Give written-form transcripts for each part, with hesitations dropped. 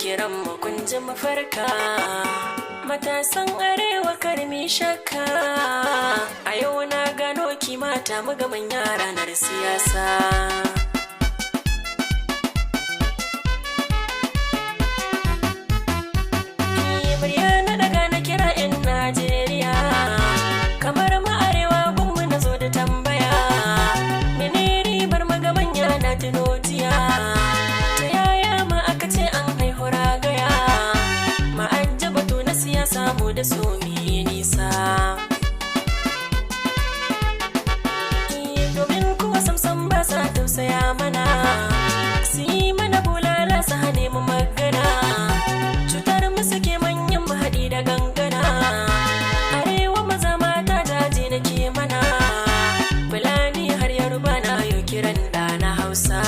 kiran mu kun ji mafarka. Matasan arewa karmi shakka, a yau na gano ki mata mu ga manya ranar siyasa. Murya na daga na kira 'yan Najeriya, kamar mu arewa gunmu na zo da tambaya. Mene ribar mu ga manya na tunotiya, ta yaya ma aka ce an haihu ragaya. Ma'ajja batu na siyasa mu da su mi nisa, domin kuwa samsam ba sa tausaya mana. Su yi mana bulala su hane mu magana, cutar mu suke manyan mu haɗi da gangana. Arewa maza mata daji nake mana, Fulani har Yoruba na yau kiran da na Hausa.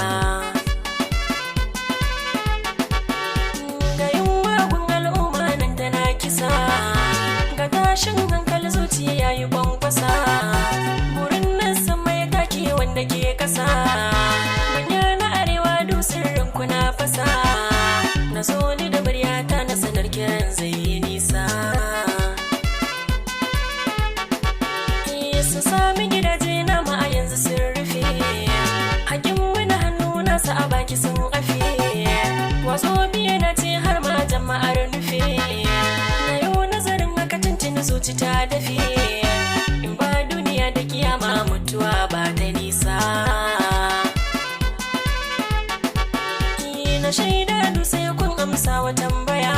Ga yunwa gun al'umma nan tana kisa, ga tashin hankali zuciya yayi kwankwasa. Burin nan san mai take wanda ke kasa, manya na arewa du sirrin kuna fasa. Na zo ni da muryata na sanar kiran zai yi nisa. Su sami gidaje na ma a yanzu sun rufe, hakin wani hannu nasa a baki sun afe. Wazo biye na ce har ma jama'ar nufe, na yau nazarin haka tuntuni zuci ta dafe. In ba duniya da kiyama mutuwa ba ta nisa. Na shaida sai kun amsa wa tambaya,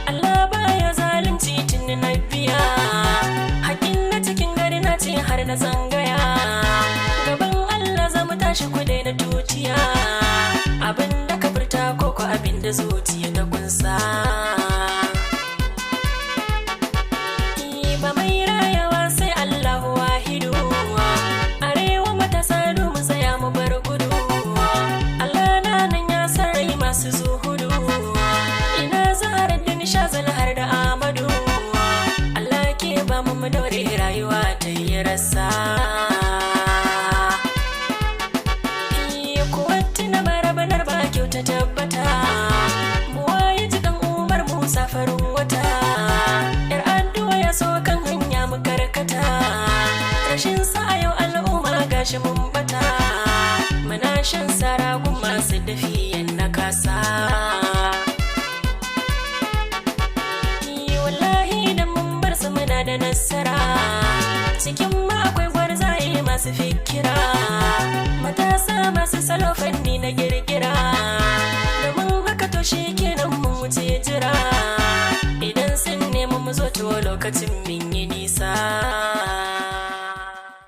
Allah baya zalunci tun na biya. Hakin na cikin gari na ce har na zangaya, gaban Allah za mu tashi ku daina tutiya. Abin da ka furta koko abin da zuciya ta kunsa, ba mai rayawa sai Allah wahidu. Arewa matasa mu tsaya mu bar gudu, Allah na nan ya san rai masu zuhudu. Ina zaharar da nishazal har da Amadu, Allah ke ba mu daure rayuwa ta yi rasa. Kuwatti na barabanar ba kyau ta tabbata, buwa ya ji kan Umar Musa farin wata. Yar addu'a ya so kan hanya mu karkata, rashin sa a yau al'umma gashi mun bata. Muna shan saragun masu dafiyan na kasa. Wallahi idan mun bar su muna da nasara, cikin ma akwai gwarzaye masu fikira. Matasa masu salo fanni na girgira, domin haka to shi kenan mun wuce jira. Idan sun nemi mu zo to lokacin min yi nisa.